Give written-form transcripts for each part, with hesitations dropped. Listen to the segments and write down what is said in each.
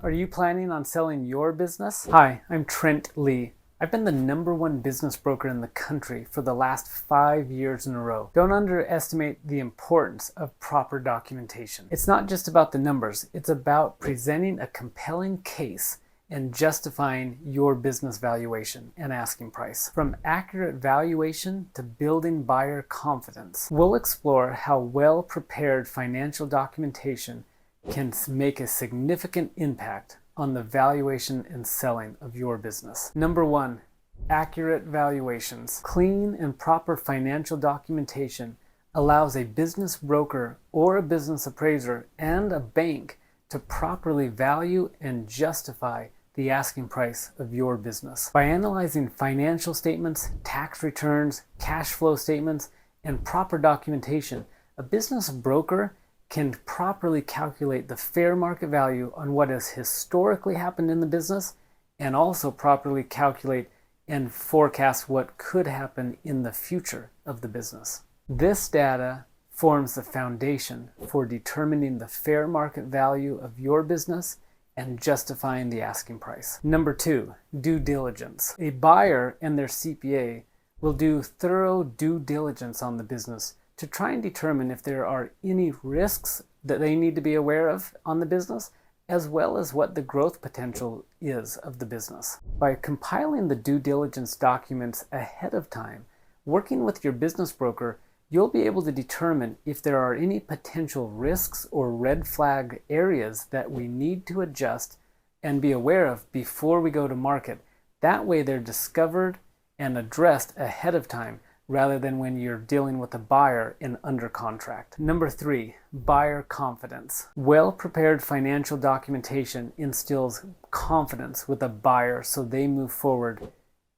Are you planning on selling your business? Hi, I'm Trent Lee. I've been the #1 business broker in the country for the last 5 years in a row. Don't underestimate the importance of proper documentation. It's not just about the numbers, it's about presenting a compelling case and justifying your business valuation and asking price. From accurate valuation to building buyer confidence, we'll explore how well-prepared financial documentation can make a significant impact on the valuation and selling of your business. Number 1, accurate valuations. Clean and proper financial documentation allows a business broker or a business appraiser and a bank to properly value and justify the asking price of your business. By analyzing financial statements, tax returns, cash flow statements, and proper documentation, a business broker can properly calculate the fair market value on what has historically happened in the business and also properly calculate and forecast what could happen in the future of the business. This data forms the foundation for determining the fair market value of your business and justifying the asking price. Number 2, due diligence. A buyer and their CPA will do thorough due diligence on the business to try and determine if there are any risks that they need to be aware of on the business, as well as what the growth potential is of the business. By compiling the due diligence documents ahead of time, working with your business broker, you'll be able to determine if there are any potential risks or red flag areas that we need to adjust and be aware of before we go to market. That way they're discovered and addressed ahead of time, rather than when you're dealing with a buyer in under contract. Number 3, buyer confidence. Well-prepared financial documentation instills confidence with a buyer so they move forward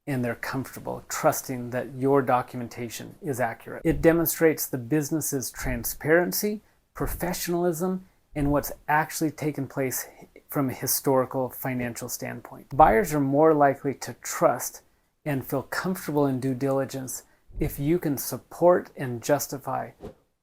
and they're comfortable, trusting that your documentation is accurate. It demonstrates the business's transparency, professionalism, and what's actually taken place from a historical financial standpoint. Buyers are more likely to trust and feel comfortable in due diligence if you can support and justify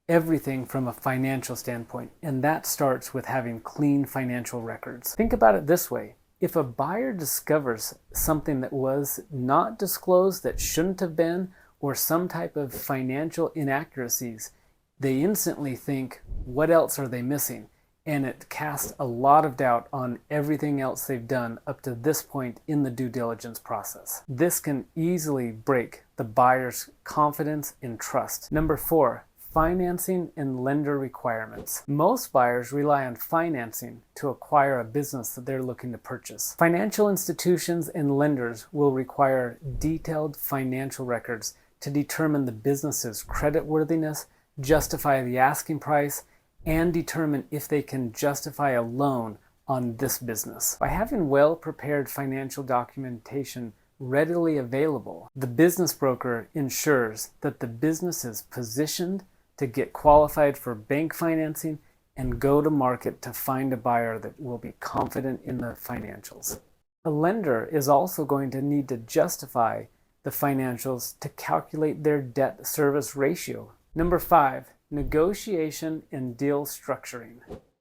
everything from a financial standpoint, and that starts with having clean financial records. Think about it this way. If a buyer discovers something that was not disclosed, that shouldn't have been, or some type of financial inaccuracies, they instantly think, what else are they missing? And it casts a lot of doubt on everything else they've done up to this point in the due diligence process. This can easily break the buyer's confidence and trust. Number 4, financing and lender requirements. Most buyers rely on financing to acquire a business that they're looking to purchase. Financial institutions and lenders will require detailed financial records to determine the business's creditworthiness, justify the asking price, and determine if they can justify a loan on this business. By having well-prepared financial documentation readily available, the business broker ensures that the business is positioned to get qualified for bank financing and go to market to find a buyer that will be confident in the financials. A lender is also going to need to justify the financials to calculate their debt service ratio. Number 5, negotiation and deal structuring.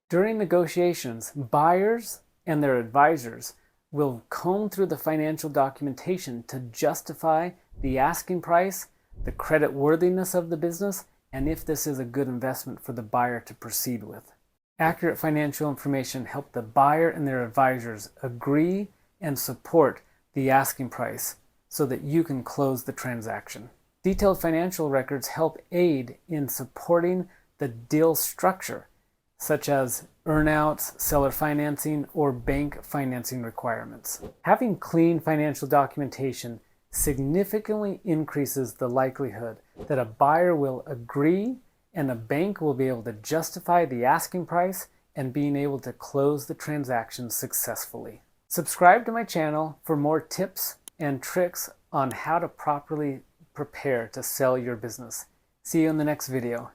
During negotiations, buyers and their advisors will comb through the financial documentation to justify the asking price, the creditworthiness of the business, and if this is a good investment for the buyer to proceed with. Accurate financial information helps the buyer and their advisors agree and support the asking price so that you can close the transaction. Detailed financial records help aid in supporting the deal structure, such as earnouts, seller financing, or bank financing requirements. Having clean financial documentation significantly increases the likelihood that a buyer will agree and a bank will be able to justify the asking price and being able to close the transaction successfully. Subscribe to my channel for more tips and tricks on how to properly prepare to sell your business. See you in the next video.